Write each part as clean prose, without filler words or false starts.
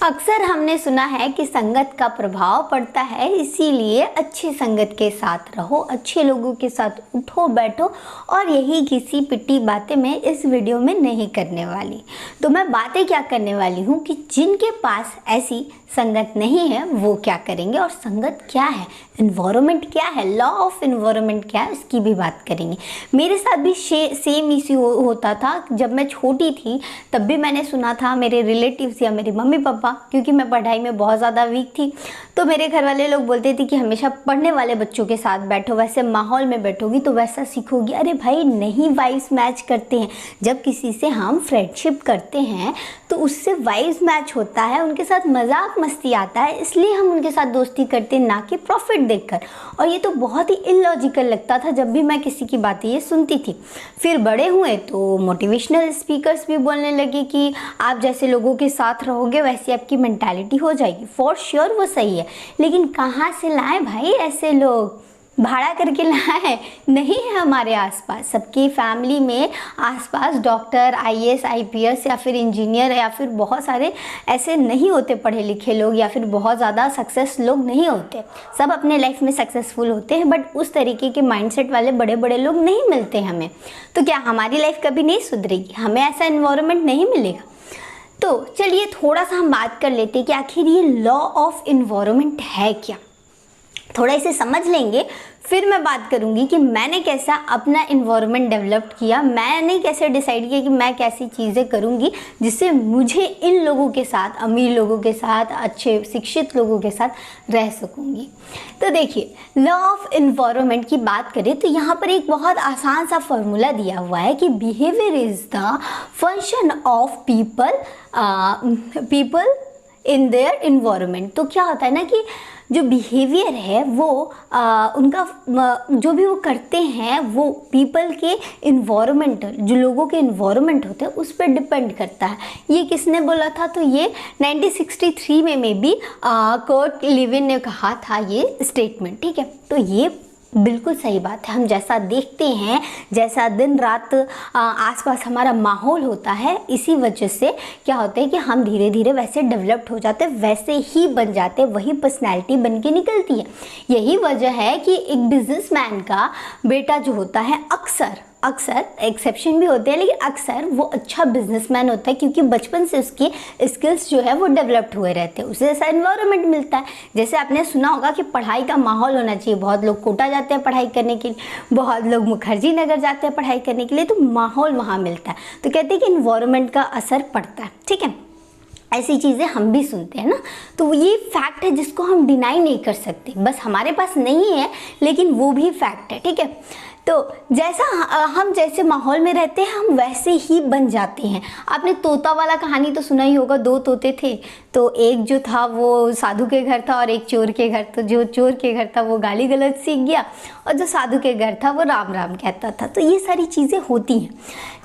अक्सर हमने सुना है कि संगत का प्रभाव पड़ता है, इसीलिए अच्छी संगत के साथ रहो, अच्छे लोगों के साथ उठो बैठो। और यही घिसी पिटी बातें मैं इस वीडियो में नहीं करने वाली। तो मैं बातें क्या करने वाली हूँ कि जिनके पास ऐसी संगत नहीं है वो क्या करेंगे, और संगत क्या है, इन्वायरमेंट क्या है, लॉ ऑफ इन्वायरमेंट क्या है, उसकी भी बात करेंगे। मेरे साथ भी सेम इश्यू होता था जब मैं छोटी थी। तब भी मैंने सुना था मेरे रिलेटिव्स या मेरे मम्मी पापा, क्योंकि मैं पढ़ाई में बहुत ज़्यादा वीक थी, तो मेरे घर वाले लोग बोलते थे कि हमेशा पढ़ने वाले बच्चों के साथ बैठो, वैसे माहौल में बैठोगी तो वैसा सीखोगी। अरे भाई नहीं, वाइब्स मैच करते हैं। जब किसी से हम फ्रेंडशिप करते हैं तो उससे वाइब्स मैच होता है, उनके साथ मजाक मस्ती आता है, इसलिए हम उनके साथ दोस्ती करते हैं, ना कि प्रॉफिट देखकर। और ये तो बहुत ही इलॉजिकल लगता था जब भी मैं किसी की बातें ये सुनती थी। फिर बड़े हुए तो मोटिवेशनल स्पीकर्स भी बोलने लगे कि आप जैसे लोगों के साथ रहोगे वैसी आपकी मेंटालिटी हो जाएगी। फॉर श्योर वो सही है, लेकिन कहाँ से लाएं भाई ऐसे लोग? भाड़ा करके लाए नहीं है हमारे आसपास। सबकी फैमिली में आसपास डॉक्टर, आईएएस, आईपीएस या फिर इंजीनियर या फिर बहुत सारे ऐसे नहीं होते पढ़े लिखे लोग, या फिर बहुत ज़्यादा सक्सेस लोग नहीं होते। सब अपने लाइफ में सक्सेसफुल होते हैं, बट उस तरीके के माइंडसेट वाले बड़े बड़े लोग नहीं मिलते हमें। तो क्या हमारी लाइफ कभी नहीं सुधरेगी? हमें ऐसा इन्वायरमेंट नहीं मिलेगा? तो चलिए थोड़ा सा हम बात कर लेते हैं कि आखिर ये लॉ ऑफ इन्वायरमेंट है क्या। थोड़ा इसे समझ लेंगे, फिर मैं बात करूंगी कि मैंने कैसा अपना इन्वायरमेंट डेवलप किया, मैंने कैसे डिसाइड किया कि मैं कैसी चीज़ें करूंगी जिससे मुझे इन लोगों के साथ, अमीर लोगों के साथ, अच्छे शिक्षित लोगों के साथ रह सकूंगी। तो देखिए, लॉ ऑफ इन्वायरमेंट की बात करें तो यहाँ पर एक बहुत आसान सा फॉर्मूला दिया हुआ है कि behaviour is the function of people in their environment. तो क्या होता है ना कि जो बिहेवियर है वो उनका जो भी वो करते हैं वो पीपल के इन्वायरमेंट, जो लोगों के इन्वायरमेंट होते हैं उस पर डिपेंड करता है। ये किसने बोला था? तो ये 1963 में भी कर्ट लेविन ने कहा था ये स्टेटमेंट। ठीक है, तो ये बिल्कुल सही बात है। हम जैसा देखते हैं, जैसा दिन रात आसपास हमारा माहौल होता है, इसी वजह से क्या होता है कि हम धीरे धीरे वैसे डेवलप्ड हो जाते हैं, वैसे ही बन जाते हैं, वही पर्सनैलिटी बन के निकलती है। यही वजह है कि एक बिजनेसमैन का बेटा जो होता है, अक्सर एक्सेप्शन भी होते हैं, लेकिन अक्सर वो अच्छा बिजनेसमैन होता है क्योंकि बचपन से उसकी स्किल्स जो है वो डेवलप्ड हुए रहते हैं, उसे ऐसा एनवायरनमेंट मिलता है। जैसे आपने सुना होगा कि पढ़ाई का माहौल होना चाहिए। बहुत लोग कोटा जाते हैं पढ़ाई करने के लिए, बहुत लोग मुखर्जी नगर जाते हैं पढ़ाई करने के लिए, तो माहौल वहाँ मिलता है। तो कहते हैं कि इन्वायरमेंट का असर पड़ता है। ठीक है, ऐसी चीज़ें हम भी सुनते हैं ना, तो ये फैक्ट है जिसको हम डिनाई नहीं कर सकते। बस हमारे पास नहीं है, लेकिन वो भी फैक्ट है। ठीक है, तो जैसा हम जैसे माहौल में रहते हैं हम वैसे ही बन जाते हैं। आपने तोता वाला कहानी तो सुना ही होगा। दो तोते थे, तो एक जो था वो साधु के घर था और एक चोर के घर। तो जो चोर के घर था वो गाली गलौज सीख गया, और जो साधु के घर था वो राम राम कहता था। तो ये सारी चीज़ें होती हैं।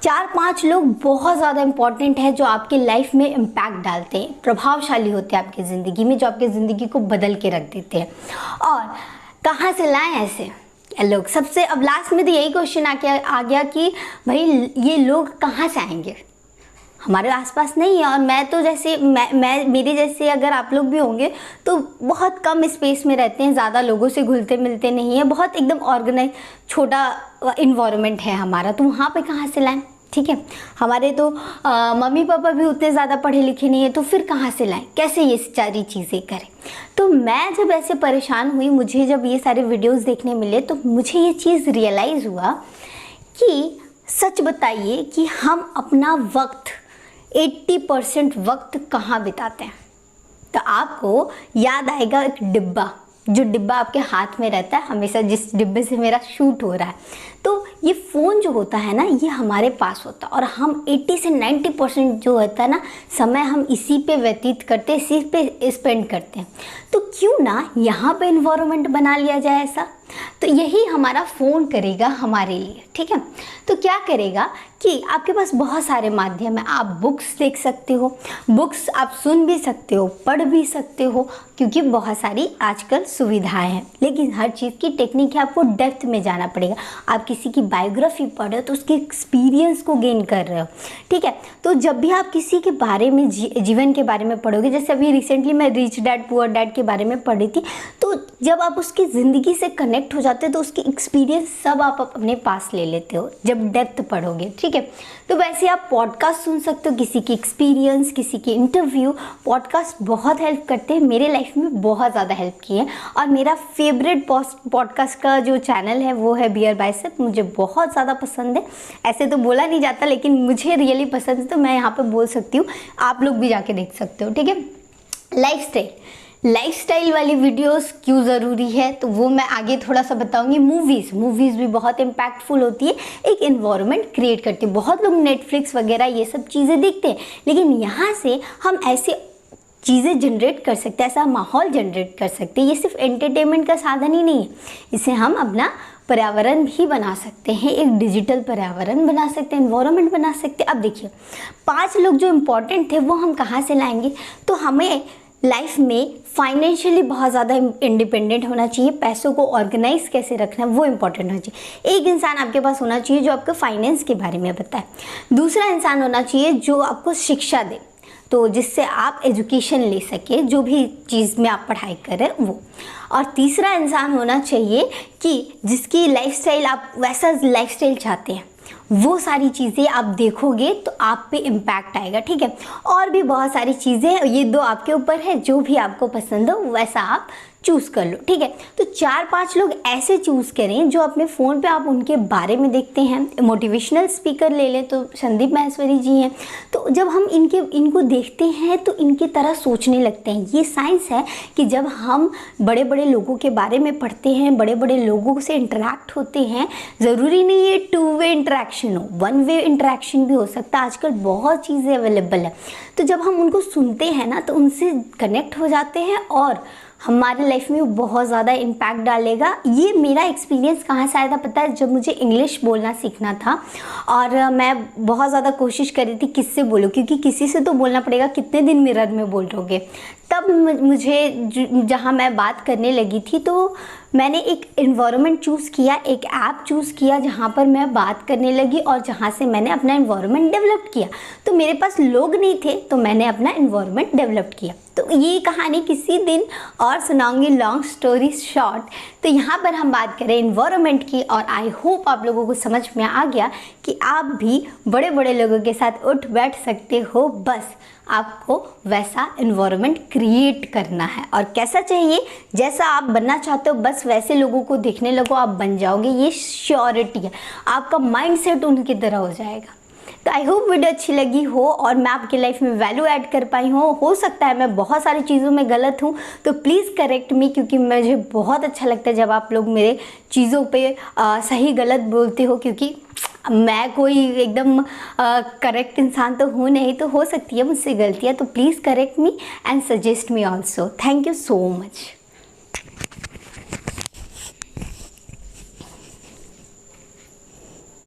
4-5 लोग बहुत ज़्यादा इंपॉर्टेंट है जो आपके लाइफ में इम्पैक्ट डालते हैं, प्रभावशाली होते हैं आपकी ज़िंदगी में, जो आपकी ज़िंदगी को बदल के रख देते हैं। और कहाँ से लाएं ऐसे लोग? सबसे अब लास्ट में तो यही क्वेश्चन आ गया कि भाई ये लोग कहाँ से आएंगे? हमारे आसपास नहीं है। और मैं तो जैसे मैं मेरे जैसे अगर आप लोग भी होंगे तो बहुत कम स्पेस में रहते हैं, ज़्यादा लोगों से घुलते मिलते नहीं है, बहुत एकदम ऑर्गेनाइज छोटा इन्वायरमेंट है हमारा, तो वहाँ पे कहाँ से लाएं? ठीक है, हमारे तो मम्मी पापा भी उतने ज़्यादा पढ़े लिखे नहीं है, तो फिर कहाँ से लाएं? कैसे ये सारी चीज़ें करें? तो मैं जब ऐसे परेशान हुई, मुझे जब ये सारे वीडियोस देखने मिले, तो मुझे ये चीज़ रियलाइज़ हुआ कि सच बताइए कि हम अपना वक्त 80% वक्त कहाँ बिताते हैं? तो आपको याद आएगा एक डिब्बा, जो डिब्बा आपके हाथ में रहता है हमेशा, जिस डिब्बे से मेरा शूट हो रहा है। तो ये फ़ोन जो होता है ना, ये हमारे पास होता है, और हम 80 से 90% जो होता है ना समय हम इसी पे व्यतीत करते हैं, इसी पे स्पेंड करते हैं। तो क्यों ना यहाँ पे इन्वायरमेंट बना लिया जाए ऐसा तो यही हमारा फ़ोन करेगा हमारे लिए, ठीक है। तो क्या करेगा कि आपके पास बहुत सारे माध्यम है, आप बुक्स देख सकते हो, बुक्स आप सुन भी सकते हो, पढ़ भी सकते हो, क्योंकि बहुत सारी आजकल सुविधाएं हैं। लेकिन हर चीज़ की टेक्निक है, आपको डेप्थ में जाना पड़ेगा। आप किसी की बायोग्राफी पढ़ रहे हो तो उसके एक्सपीरियंस को गेन कर रहे हो, ठीक है। तो जब भी आप किसी के बारे में जीवन के बारे में पढ़ोगे, जैसे अभी रिसेंटली मैं रिच डैड पुअर डैड के बारे में पढ़ी थी, तो जब आप उसकी ज़िंदगी से कनेक्ट हो जाते हो तो उसकी एक्सपीरियंस सब आप अपने पास ले लेते हो जब डेप्थ पढ़ोगे, ठीक है। तो वैसे आप पॉडकास्ट सुन सकते हो, किसी की एक्सपीरियंस, किसी की इंटरव्यू। पॉडकास्ट बहुत हेल्प करते हैं, मेरे लाइफ में बहुत ज़्यादा हेल्प किए हैं। और मेरा फेवरेट पॉडकास्ट का जो चैनल है वो है बियर बाइसेप, मुझे बहुत ज़्यादा पसंद है। ऐसे तो बोला नहीं जाता, लेकिन मुझे रियली पसंद है, तो मैं यहाँ पर बोल सकती हूँ, आप लोग भी जाके देख सकते हो, ठीक है। लाइफस्टाइल वाली वीडियोस क्यों ज़रूरी है, तो वो मैं आगे थोड़ा सा बताऊंगी। मूवीज़ भी बहुत इम्पैक्टफुल होती है, एक इन्वायरमेंट क्रिएट करती है। बहुत लोग नेटफ्लिक्स वगैरह ये सब चीज़ें देखते हैं, लेकिन यहाँ से हम ऐसे चीज़ें जनरेट कर सकते हैं, ऐसा माहौल जनरेट कर सकते हैं। ये सिर्फ एंटरटेनमेंट का साधन ही नहीं है, इसे हम अपना पर्यावरण भी बना सकते हैं, एक डिजिटल पर्यावरण बना सकते हैं, एनवायरनमेंट बना सकते हैं। अब देखिए 5 लोग जो इम्पोर्टेंट थे वो हम कहाँ से लाएंगे, तो हमें लाइफ में फाइनेंशियली बहुत ज़्यादा इंडिपेंडेंट होना चाहिए। पैसों को ऑर्गेनाइज कैसे रखना है वो इम्पोर्टेंट होना चाहिए। एक इंसान आपके पास होना चाहिए जो आपको फाइनेंस के बारे में बताए, दूसरा इंसान होना चाहिए जो आपको शिक्षा दे, तो जिससे आप एजुकेशन ले सके, जो भी चीज़ में आप पढ़ाई करें वो। और तीसरा इंसान होना चाहिए कि जिसकी लाइफस्टाइल आप वैसा लाइफस्टाइल चाहते हैं, वो सारी चीज़ें आप देखोगे तो आप पे इम्पैक्ट आएगा, ठीक है। और भी बहुत सारी चीज़ें, ये 2 आपके ऊपर है, जो भी आपको पसंद हो वैसा आप चूज़ कर लो, ठीक है। तो 4-5 लोग ऐसे चूज़ करें जो अपने फ़ोन पे आप उनके बारे में देखते हैं। मोटिवेशनल स्पीकर ले लें तो संदीप माहेश्वरी जी हैं, तो जब हम इनको देखते हैं तो इनकी तरह सोचने लगते हैं। ये साइंस है कि जब हम बड़े बड़े लोगों के बारे में पढ़ते हैं, बड़े बड़े लोगों से इंटरेक्ट होते हैं, ज़रूरी नहीं है 2 वे इंटरेक्शन हो, 1 वे इंटरेक्शन भी हो सकता है। आजकल बहुत चीज़ें अवेलेबल है, तो जब हम उनको सुनते हैं ना तो उनसे कनेक्ट हो जाते हैं और हमारे लाइफ में बहुत ज़्यादा इम्पैक्ट डालेगा। ये मेरा एक्सपीरियंस कहाँ से आया था पता है, जब मुझे इंग्लिश बोलना सीखना था और मैं बहुत ज़्यादा कोशिश कर रही थी किससे बोलूँ, क्योंकि किसी से तो बोलना पड़ेगा, कितने दिन मिरर में बोल रहोगे। तब मुझे जहाँ मैं बात करने लगी थी तो मैंने एक एनवायरनमेंट चूज़ किया, एक ऐप चूज़ किया जहाँ पर मैं बात करने लगी और जहाँ से मैंने अपना एनवायरनमेंट डेवलप किया। तो मेरे पास लोग नहीं थे तो मैंने अपना एनवायरनमेंट डेवलप किया। तो ये कहानी किसी दिन और सुनाऊंगी, लॉन्ग स्टोरी शॉर्ट। तो यहाँ पर हम बात करें एनवायरनमेंट की, और आई होप आप लोगों को समझ में आ गया कि आप भी बड़े बड़े लोगों के साथ उठ बैठ सकते हो, बस आपको वैसा एनवायरनमेंट क्रिएट करना है। और कैसा चाहिए, जैसा आप बनना चाहते हो बस वैसे लोगों को देखने लगो, आप बन जाओगे, ये श्योरिटी है। आपका माइंडसेट उनकी तरह हो जाएगा। तो आई होप वीडियो अच्छी लगी हो और मैं आपकी लाइफ में वैल्यू ऐड कर पाई हूँ। हो सकता है मैं बहुत सारी चीज़ों में गलत हूँ, तो प्लीज़ करेक्ट मी, क्योंकि मुझे बहुत अच्छा लगता है जब आप लोग मेरे चीज़ों पे सही गलत बोलते हो, क्योंकि मैं कोई एकदम करेक्ट इंसान तो हूँ नहीं, तो हो सकती है मुझसे गलतियाँ। तो please correct me and suggest me also. Thank you so much.